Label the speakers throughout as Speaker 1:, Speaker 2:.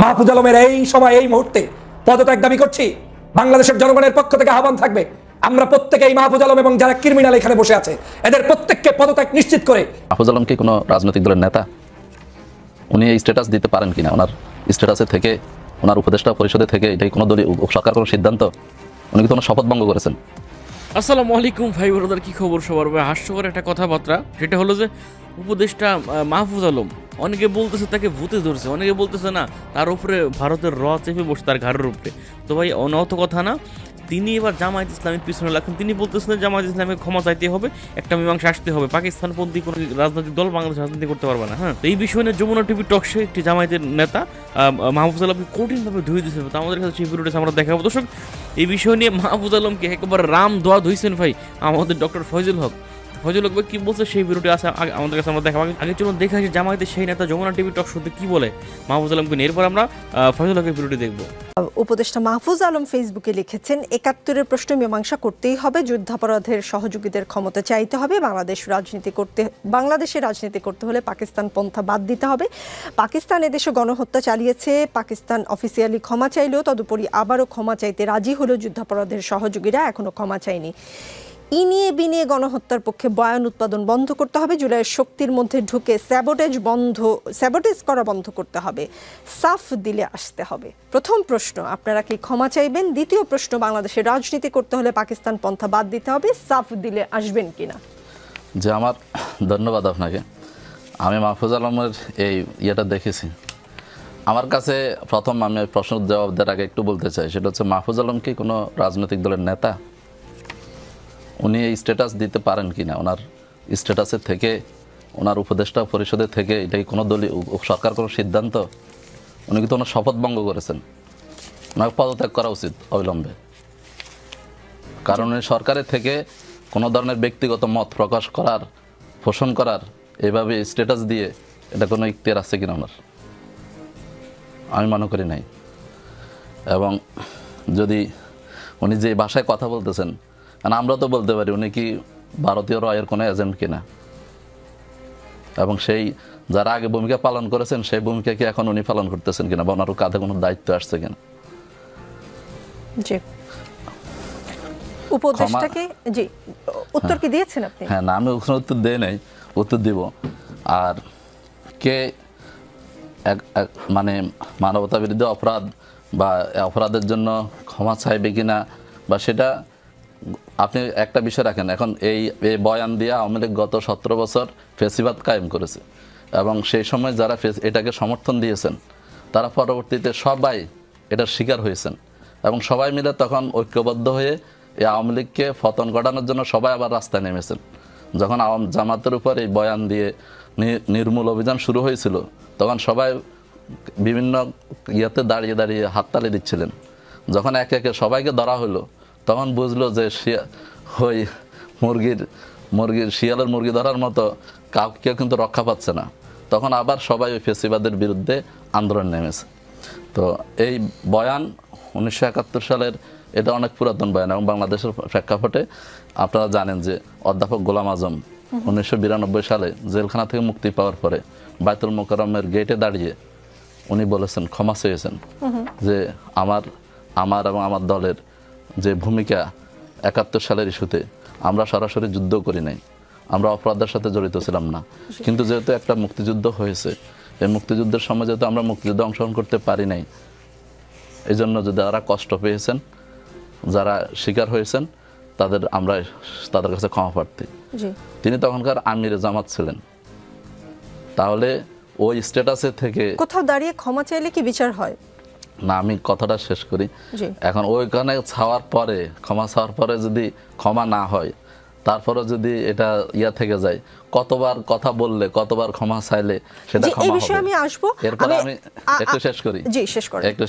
Speaker 1: মাহফুজ আলমের এই সময় এই মুহূর্তে পদত্যাগ দাবি করছি। বাংলাদেশের জনগণের পক্ষ থেকে আহ্বান থাকবে, আমরা প্রত্যেকেই মাহফুজ আলম এবং যারা ক্রিমিনাল এখানে বসে আছে এদের প্রত্যেককে পদত্যাগ নিশ্চিত করে।
Speaker 2: মাহফুজ আলম কি কোনো রাজনৈতিক দলের নেতা? উনি এই স্ট্যাটাস দিতে পারেন কিনা? ওনার স্ট্যাটাসে থেকে, ওনার উপদেষ্টা পরিষদে থেকে এটাই কোনো দলীয় সরকার কোনো সিদ্ধান্ত? উনি কি কোনো শপথ ভঙ্গ করেছেন?
Speaker 3: আসসালামু আলাইকুম ভাই ব্রাদার, কি খবর সবার? ভাই হাস্যকর একটা কথাবার্তা, সেটা হলো যে উপদেষ্টা মাহফুজ আলম, অনেকে বলতেছে তাকে ভূতে ধরছে, অনেকে বলতেছে না তার উপরে ভারতের চেপে বসে তার ঘাড়ের উপরে। তো ভাই অনত কথা না, তিনি এবার জামায়াত ইসলামের পিছনে লাগছেন। তিনি বলতেছেন জামায়াত ইসলামের ক্ষমা চাইতে হবে, একটা মীমাংসা আসতে হবে, পাকিস্তানপন্থী কোনো রাজনৈতিক দল বাংলাদেশ রাজনীতি করতে পারবে না। হ্যাঁ, তো এই বিষয় নিয়ে যমুনা টিভি টকশে একটি জামায়াতের নেতা মাহফুজ আলমকে কঠিনভাবে ধুয়ে দিয়েছে। তো আমাদের কাছে সেই ভিডিওটা আমরা দেখাবো। দর্শক, এই বিষয় নিয়ে মাহফুজ আলমকে একেবারে রাম দোয়া ধুইছেন ভাই আমাদের ডক্টর ফয়জুল হক। ফয়জুল হক কি বলছে সেই ভিডিওটি আছে আমাদের কাছে, আমরা দেখাবো। আগে চলুন দেখে আসি জামায়াতের সেই নেতা যমুনা টিভি টক শোতে কি বলে মাহফুজ আলমকে নিয়ে, এরপর আমরা ফয়জুল হকের ভিডিওটি দেখবো।
Speaker 4: উপদেষ্টা মাহফুজ আলম ফেসবুকে লিখেছেন, ৭১-এর প্রশ্ন মীমাংসা করতেই হবে, যুদ্ধাপরাধের সহযোগীদের ক্ষমতা চাইতে হবে, বাংলাদেশে রাজনীতি করতে হলে পাকিস্তান পন্থা বাদ দিতে হবে। পাকিস্তান এদেশে গণহত্যা চালিয়েছে, পাকিস্তান অফিসিয়ালি ক্ষমা চাইলেও তদুপরি আবারও ক্ষমা চাইতে রাজি হলো যুদ্ধাপরাধের সহযোগীরা, এখনো ক্ষমা চায়নি। ইনিয়ে বিনিয়ে গণহত্যার পক্ষে বয়ান উৎপাদন বন্ধ করতে হবে, জুলাইয়ের শক্তির মধ্যে ঢুকে স্যাবোটেজ করা বন্ধ করতে হবে, সাফ দিলে আসতে হবে। প্রথম প্রশ্ন, আপনারা কি ক্ষমা চাইবেন? দ্বিতীয় প্রশ্ন, বাংলাদেশে রাজনীতি করতে হলে পাকিস্তান পন্থা বাদ দিতে হবে, সাফ দিলে আসবেন কিনা?
Speaker 2: যে আমার ধন্যবাদ আপনাকে। আমি মাহফুজ আলমের এই ইয়েটা দেখেছি। আমার কাছে প্রথম আমি প্রশ্নের জবাব দেওয়ার আগে একটু বলতে চাই, সেটা হচ্ছে মাহফুজ আলম কি কোনো রাজনৈতিক দলের নেতা? উনি এই স্ট্যাটাস দিতে পারেন কিনা? ওনার স্ট্যাটাসের থেকে, ওনার উপদেষ্টা পরিষদের থেকে এটাই কোনো দলীয় সরকার কোনো সিদ্ধান্ত? উনি কিন্তু ওনার শপথ ভঙ্গ করেছেন। ওনাকে পদত্যাগ করা উচিত অবিলম্বে। কারণ উনি সরকারের থেকে কোনো ধরনের ব্যক্তিগত মত প্রকাশ করার, পোষণ করার, এভাবে স্ট্যাটাস দিয়ে এটা কোনো ইখতিয়ার আছে কিনা ওনার? আমি মনে করি নাই। এবং যদি উনি যে ভাষায় কথা বলতেছেন, কারণ আমরা তো বলতে পারি উনি কি ভারতীয় রয়ের কোনো এজেন্ট কিনা, এবং সেই যারা আগে ভূমিকা পালন করেছেন সেই ভূমিকা কি এখন উনি পালন করতেছেন কিনা, বা ওনার কাঁধে কোনো দায়িত্ব আসছে কিনা।
Speaker 4: জি, উপদেষ্টাকে জি উত্তর কি দিয়েছেন আপনি?
Speaker 2: হ্যাঁ, না আমি ওখানে উত্তর দেই নাই, উত্তর দিব। আর কে মানে মানবতা বিরুদ্ধে অপরাধ বা অপরাধের জন্য ক্ষমা চাইবে কিনা, বা সেটা আপনি একটা বিষয় রাখেন। এখন এই বয়ান দিয়ে আওয়ামী লীগ গত 17 বছর ফেসিবাদ কায়েম করেছে, এবং সেই সময় যারা এটাকে সমর্থন দিয়েছেন তারা পরবর্তীতে সবাই এটার শিকার হয়েছেন, এবং সবাই মিলে তখন ঐক্যবদ্ধ হয়ে এই আওয়ামী লীগকে পতন ঘটানোর জন্য সবাই আবার রাস্তায় নেমেছেন। যখন জামাতের উপর এই বয়ান দিয়ে নির্মূল অভিযান শুরু হয়েছিল, তখন সবাই বিভিন্ন ইয়েতে দাঁড়িয়ে দাঁড়িয়ে হাততালি দিচ্ছিলেন। যখন একে একে সবাইকে ধরা হলো, তখন বুঝলো যে ওই শিয়ালের মুরগি ধরার মতো কেউ কিন্তু রক্ষা পাচ্ছে না। তখন আবার সবাই ওই ফেসিবাদের বিরুদ্ধে আন্দোলন নেমেছে। তো এই বয়ান 1971 সালের, এটা অনেক পুরাতন বয়ান, এবং বাংলাদেশের প্রেক্ষাপটে আপনারা জানেন যে অধ্যাপক গোলাম আজম 1992 সালে জেলখানা থেকে মুক্তি পাওয়ার পরে বায়তুল মোকাররমের গেটে দাঁড়িয়ে উনি বলেছেন, ক্ষমা চেয়েছেন যে আমার এবং আমার দলের যে ভূমিকা 71 সালের ইস্যুতে, আমরা সরাসরি যুদ্ধ করি নাই, আমরা অপরাধের সাথে জড়িত ছিলাম না, কিন্তু যেহেতু একটা মুক্তিযুদ্ধ হয়েছে, এই মুক্তিযুদ্ধের সময় যেহেতু আমরা মুক্তিযুদ্ধে অংশগ্রহণ করতে পারি নাই, এই জন্য যারা কষ্ট পেয়েছেন, যারা শিকার হয়েছেন, তাদের কাছে ক্ষমা প্রার্থী। তিনি তখনকার আমিরে জামাত ছিলেন। তাহলে ওই স্ট্যাটাসে থেকে
Speaker 4: কোথাও দাঁড়িয়ে ক্ষমা চাইলে কি বিচার হয়
Speaker 2: না? আমি কথাটা শেষ করি। এখন ওইখানে ক্ষমা চাওয়ার পরে যদি ক্ষমা না হয়, তারপরে যদি এটা থেকে যায়, কতবার কথা বললে, কতবার ক্ষমা চাইলে সেটা ক্ষমা হবে?
Speaker 4: আমি আসবো,
Speaker 2: এরপর আমি একটু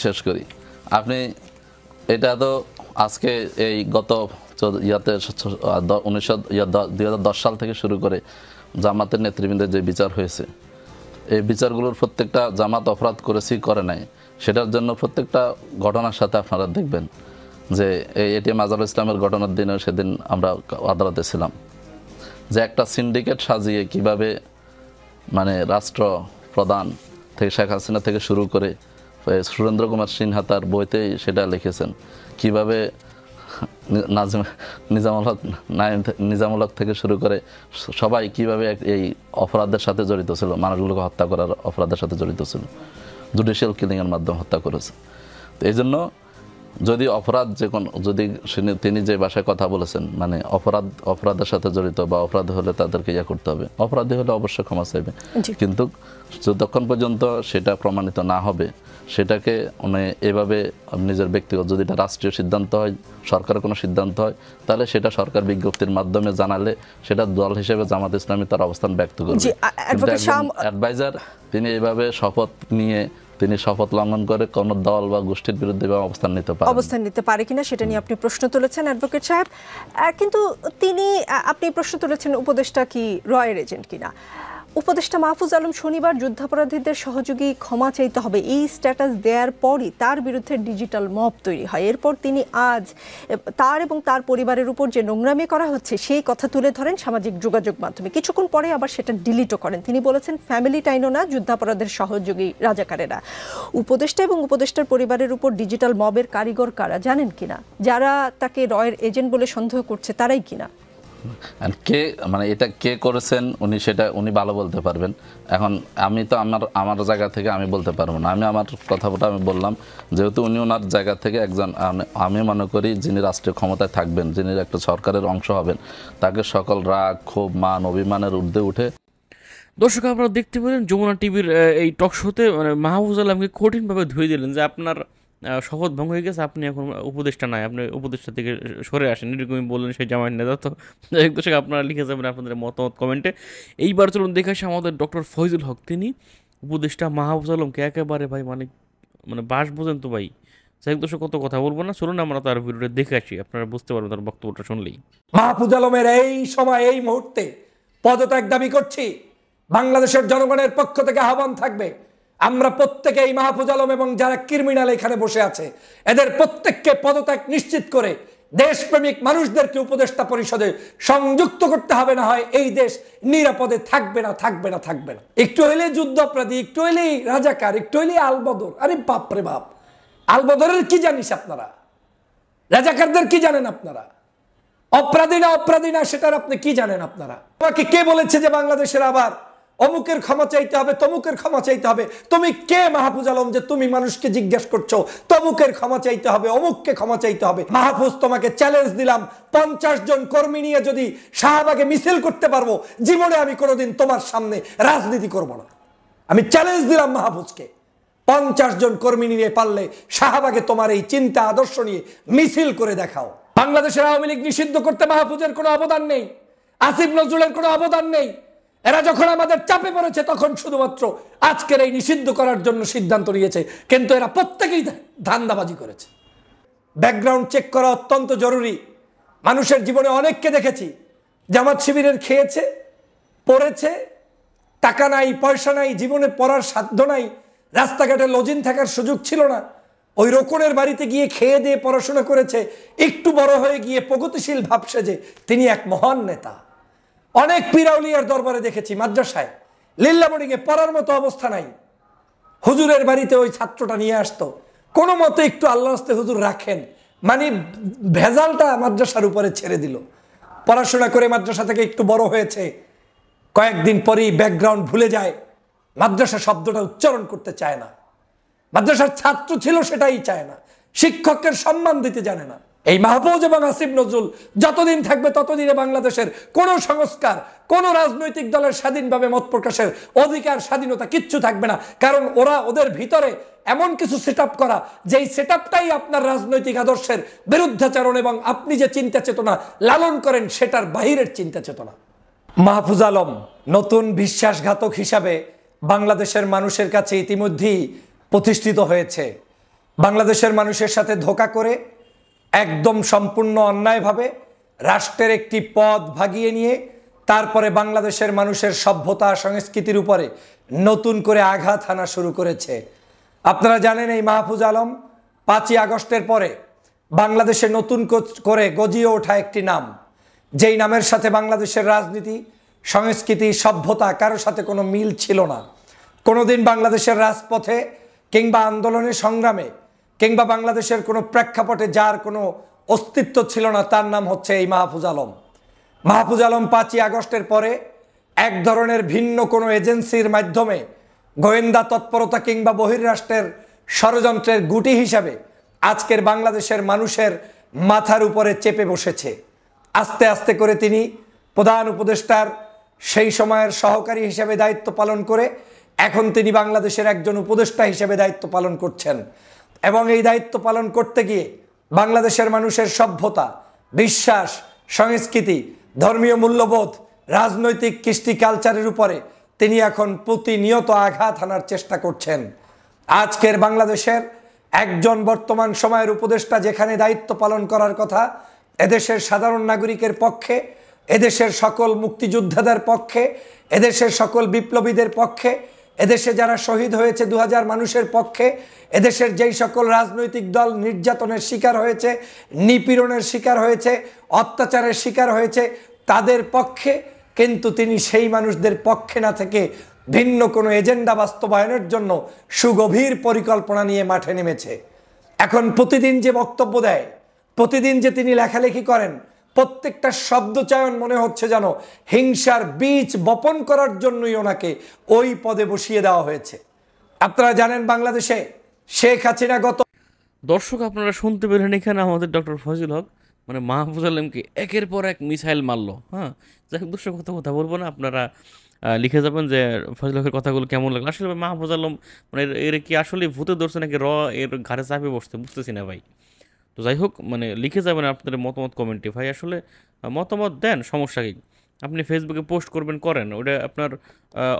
Speaker 2: শেষ করি। আপনি এটা তো আজকে এই গত 2010 সাল থেকে শুরু করে জামাতের নেতৃবৃন্দের যে বিচার হয়েছে, এই বিচারগুলোর প্রত্যেকটা জামাত অপরাধ করেছি করে নাই, সেটার জন্য প্রত্যেকটা ঘটনার সাথে আপনারা দেখবেন যে এই এটিএম আজহারুল ইসলামের ঘটনার দিনেও সেদিন আমরা আদালতে ছিলাম, যে একটা সিন্ডিকেট সাজিয়ে কিভাবে মানে রাষ্ট্র প্রধান থেকে শেখ হাসিনা থেকে শুরু করে সুরেন্দ্র কুমার সিনহা তার বইতেই সেটা লিখেছেন, কিভাবে নিজামুল হক থেকে শুরু করে সবাই কিভাবে এই অপরাধের সাথে জড়িত ছিল, মানুষগুলোকে হত্যা করার অপরাধের সাথে জড়িত ছিল, জুডিশিয়াল কিলিংয়ের মাধ্যমে হত্যা করেছে। তো এই জন্য যদি অপরাধ যদি তিনি যে ভাষায় কথা বলেছেন, মানে অপরাধের সাথে জড়িত বা অপরাধ হলে তাদেরকে ইয়ে করতে হবে, অপরাধী হলে অবশ্যই ক্ষমা চাইবে, কিন্তু যতক্ষণ পর্যন্ত সেটা প্রমাণিত না হবে সেটাকে এভাবে নিজের ব্যক্তিগত, যদি এটা রাষ্ট্রীয় সিদ্ধান্ত হয়, সরকারের কোনো সিদ্ধান্ত হয়, তাহলে সেটা সরকার বিজ্ঞপ্তির মাধ্যমে জানালে সেটা দল হিসেবে জামাত ইসলামী তার অবস্থান ব্যক্ত করবে। অ্যাডভাইজার তিনি এইভাবে শপথ নিয়ে তিনি শপথ লঙ্ঘন করে কোনো দল বা গোষ্ঠীর বিরুদ্ধে অবস্থান নিতে পারে কিনা সেটা নিয়ে আপনি প্রশ্ন তুলেছেন অ্যাডভোকেট সাহেব, কিন্তু আপনি প্রশ্ন তুলেছেন উপদেষ্টা কি রয়ের এজেন্ট কিনা। উপদেষ্টা মাহফুজ আলম শনিবার যুদ্ধাপরাধীদের সহযোগী ক্ষমা চাইতে হবে এই স্ট্যাটাস দেওয়ার পরই তার বিরুদ্ধে ডিজিটাল মব তৈরি হয়। এরপর তিনি আজ তার এবং তার পরিবারের উপর যে নোংরামি করা হচ্ছে সেই কথা তুলে ধরেন সামাজিক যোগাযোগ মাধ্যমে, কিছুক্ষণ পরে আবার সেটা ডিলিটও করেন। তিনি বলেছেন ফ্যামিলি টাইনও না, যুদ্ধাপরাধের সহযোগী রাজাকারেরা। উপদেষ্টা এবং উপদেষ্টার পরিবারের উপর ডিজিটাল মবের কারিগর কারা জানেন কিনা? যারা তাকে রয়ের এজেন্ট বলে সন্দেহ করছে তারাই কিনা? কে মানে এটা কে করেছেন উনি ভালো বলতে পারবেন। এখন আমি তো আমার জায়গা থেকে আমি বলতে পারবো না। আমি আমার কথাটা আমি বললাম, যেহেতু উনি ওনার জায়গা থেকে একজন, আমি মনে করি যিনি রাষ্ট্রীয় ক্ষমতায় থাকবেন, যিনি একটা সরকারের অংশ হবেন, তাকে সকল রাগ, ক্ষোভ, মান, অভিমানের ঊর্ধ্বে উঠে।
Speaker 3: দর্শক আপনারা দেখতে পেলেন যমুনা টিভির এই টক শোতে মাহফুজ আলমকে কঠিনভাবে ধুয়ে দিলেন যে আপনার শপথ ভঙ্গ হয়ে গেছে, আপনি এখন উপদেষ্টা নাই, আপনি উপদেষ্টা থেকে সরে আসেন, এরকমই বললেন সেই জামায়াত নেতা। তো দর্শক আপনারা লিখে যাবেন আপনাদের মতামত কমেন্টে। এইবার চলুন দেখে আসি আমাদের ডক্টর ফয়জুল হক, তিনি উপদেষ্টা মাহফুজ আলমকে একেবারে ভাই মানে বাস বোঝেন তো ভাই। যাই দর্শক কত কথা বলবো না, চলুন আমরা তার ভিডিওটা দেখে আসি, আপনারা বুঝতে পারবেন তার বক্তব্যটা শুনলেই।
Speaker 1: মাহফুজ আলমের এই সময় এই মুহূর্তে পদত্যাগ দাবি করছি, বাংলাদেশের জনগণের পক্ষ থেকে আহ্বান থাকবে, আমরা প্রত্যেকে এই মাহফুজ আলম এবং যারা ক্রিমিনাল এখানে বসে আছে এদের প্রত্যেককে পদত্যাগ নিশ্চিত করে দেশপ্রেমিক মানুষদেরকে উপদেষ্টা পরিষদে সংযুক্ত করতে হবে, না হয় এই দেশ নিরাপদে থাকবে না। একটু হইলে যুদ্ধ অপরাধী, একটু হইলেই রাজাকার, একটু হইলেই আলবদর। আরে বাপরে বাপ, আলবদরের কি জানিস আপনারা? রাজাকারদের কি জানেন আপনারা? অপরাধী না সেটার আপনি কি জানেন আপনারা? তোমাকে কে বলেছে যে বাংলাদেশের আবার অমুকের ক্ষমা চাইতে হবে, তমুকের ক্ষমা চাইতে হবে? তুমি কে মাহফুজ আলম যে তুমি মানুষকে জিজ্ঞেস করছো তমুকের ক্ষমা চাইতে হবে, অমুককে ক্ষমা চাইতে হবে? মাহফুজ, তোমাকে চ্যালেঞ্জ দিলাম, 50 জন কর্মী নিয়ে যদি শাহবাগে মিছিল করতে পারবো, জীবনে আমি কোনোদিন তোমার সামনে রাজনীতি করব না। আমি চ্যালেঞ্জ দিলাম মাহফুজকে, 50 জন কর্মী নিয়ে পারলে শাহবাগে তোমার এই চিন্তা আদর্শ নিয়ে মিছিল করে দেখাও। বাংলাদেশের আওয়ামী লীগ নিষিদ্ধ করতে মাহফুজের কোনো অবদান নেই, আসিফ নজরুলের কোনো অবদান নেই। এরা যখন আমাদের চাপে পড়েছে তখন শুধুমাত্র আজকের এই নিষিদ্ধ করার জন্য সিদ্ধান্ত নিয়েছে, কিন্তু এরা প্রত্যেকেই ধান্দাবাজি করেছে। ব্যাকগ্রাউন্ড চেক করা অত্যন্ত জরুরি। মানুষের জীবনে অনেককে দেখেছি জামাত শিবিরের খেয়েছে, পড়েছে, টাকা নাই, পয়সা নাই, জীবনে পড়ার সাধ্য নাই, রাস্তাঘাটে লজিং থাকার সুযোগ ছিল না, ওই রোকনের বাড়িতে গিয়ে খেয়ে দিয়ে পড়াশোনা করেছে, একটু বড় হয়ে গিয়ে প্রগতিশীল ভাব সেজে তিনি এক মহান নেতা। অনেক পীরাউলিয়ার দরবারে দেখেছি মাদ্রাসায় লিল্লা বোর্ডিংয়ে পড়ার মতো অবস্থা নাই, হুজুরের বাড়িতে ওই ছাত্রটা নিয়ে আসতো, কোনো মতে একটু আল্লাহ রাস্তে হুজুর রাখেন, মানে ভেজালটা মাদ্রাসার উপরে ছেড়ে দিল। পড়াশোনা করে মাদ্রাসা থেকে একটু বড় হয়েছে, কয়েকদিন পরেই ব্যাকগ্রাউন্ড ভুলে যায়, মাদ্রাসা শব্দটা উচ্চারণ করতে চায় না, মাদ্রাসার ছাত্র ছিল সেটাই চায় না, শিক্ষকের সম্মান দিতে জানে না। এই মাহফুজ এবং আসিফ নজরুল যতদিন থাকবে ততদিনে বাংলাদেশের কোন সংস্কার, কোন রাজনৈতিক দলের স্বাধীনভাবে মত প্রকাশের অধিকার, স্বাধীনতা কিচ্ছু থাকবে না। কারণ ওদের ভিতরে এমন কিছু সেটআপ করা, যেই সেটআপটাই আপনার রাজনৈতিক আদর্শের বিরুদ্ধাচরণ এবং আপনি যে চিন্তা চেতনা লালন করেন সেটার বাহিরের চিন্তা চেতনা। মাহফুজ আলম নতুন বিশ্বাসঘাতক হিসাবে বাংলাদেশের মানুষের কাছে ইতিমধ্যেই প্রতিষ্ঠিত হয়েছে। বাংলাদেশের মানুষের সাথে ধোঁকা করে একদম সম্পূর্ণ অন্যায়ভাবে রাষ্ট্রের একটি পদ ভাগিয়ে নিয়ে তারপরে বাংলাদেশের মানুষের সভ্যতা সংস্কৃতির উপরে নতুন করে আঘাত হানা শুরু করেছে। আপনারা জানেন এই মাহফুজ আলম 5ই আগস্টের পরে বাংলাদেশে নতুন করে গজিয়ে ওঠা একটি নাম, যেই নামের সাথে বাংলাদেশের রাজনীতি, সংস্কৃতি, সভ্যতা কারোর সাথে কোনো মিল ছিল না। কোনোদিন বাংলাদেশের রাজপথে কিংবা আন্দোলনে সংগ্রামে কিংবা বাংলাদেশের কোনো প্রেক্ষাপটে যার কোনো অস্তিত্ব ছিল না, তার নাম হচ্ছে এই মাহফুজ আলম। মাহফুজ আলম 5ই আগস্টের পরে এক ধরনের ভিন্ন কোনো এজেন্সির মাধ্যমে গোয়েন্দা তৎপরতা কিংবা বহির্রাষ্ট্রের ষড়যন্ত্রের গুটি হিসাবে আজকের বাংলাদেশের মানুষের মাথার উপরে চেপে বসেছে। আস্তে আস্তে করে তিনি প্রধান উপদেষ্টার সেই সময়ের সহকারী হিসেবে দায়িত্ব পালন করে এখন তিনি বাংলাদেশের একজন উপদেষ্টা হিসেবে দায়িত্ব পালন করছেন। এবং এই দায়িত্ব পালন করতে গিয়ে বাংলাদেশের মানুষের সভ্যতা, বিশ্বাস, সংস্কৃতি, ধর্মীয় মূল্যবোধ, রাজনৈতিক কৃষ্টি কালচারের উপরে তিনি এখন প্রতিনিয়ত আঘাত হানার চেষ্টা করছেন। আজকের বাংলাদেশের একজন বর্তমান সময়ের উপদেষ্টা যেখানে দায়িত্ব পালন করার কথা এদেশের সাধারণ নাগরিকের পক্ষে, এদেশের সকল মুক্তিযোদ্ধাদের পক্ষে, এদেশের সকল বিপ্লবীদের পক্ষে, এদেশে যারা শহীদ হয়েছে 2000 মানুষের পক্ষে, এদেশের যেই সকল রাজনৈতিক দল নির্যাতনের শিকার হয়েছে, নিপীড়নের শিকার হয়েছে, অত্যাচারের শিকার হয়েছে, তাদের পক্ষে, কিন্তু তিনি সেই মানুষদের পক্ষে না থেকে ভিন্ন কোনো এজেন্ডা বাস্তবায়নের জন্য সুগভীর পরিকল্পনা নিয়ে মাঠে নেমেছে। এখন প্রতিদিন যে বক্তব্য দেয়, প্রতিদিন যে তিনি লেখালেখি করেন, প্রত্যেকটা শব্দচয়ন মনে হচ্ছে যেন হিংসার বীজ বপন করার জন্যই ওনাকে ওই পদে বসিয়ে দেওয়া হয়েছে। আপনারা জানেন বাংলাদেশে শেখ হাসিনা গত
Speaker 3: দর্শক আপনারা শুনতে পেলেন এখানে আমাদের ডক্টর ফজল হক মানে মাহফুজ আলমকে একের পর এক মিসাইল মারলো। হ্যাঁ, যাই হোক দর্শক কথা বলবো না, আপনারা লিখে যাবেন যে ফজল হকের কথাগুলো কেমন লাগলো। আসলে মাহফুজ আলম মানে এর কি আসলে ভূতে ধরছে নাকি এর ঘাড়ে চাপে বসতে বুঝতেছি না ভাই। তো যাই হোক মানে লিখে যাবেন আপনাদের মতামত কমেন্টে। ভাই আসলে মতামত দেন, সমস্যা কি? আপনি ফেসবুকে পোস্ট করবেন, করেন, ওটা আপনার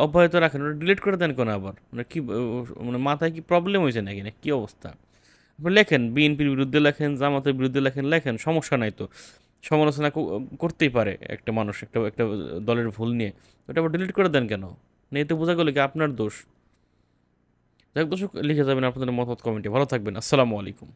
Speaker 3: অব্যাহত রাখেন, ওটা ডিলিট করে দেন কেন আবার? মানে কি মানে মাথায় কি প্রবলেম হয়েছে নাকি, না কী অবস্থা? আপনি লেখেন বিএনপির বিরুদ্ধে লেখেন, জামাতের বিরুদ্ধে লেখেন, সমস্যা নাই তো। সমালোচনা করতেই পারে একটা মানুষ একটা একটা দলের ভুল নিয়ে, ওটা আবার ডিলিট করে দেন কেন? না এতে বোঝা গেল কি আপনার দোষ? যাই হোক দর্শক লিখে যাবেন আপনাদের মতামত কমেন্টে। ভালো থাকবেন, আসসালামু আলাইকুম।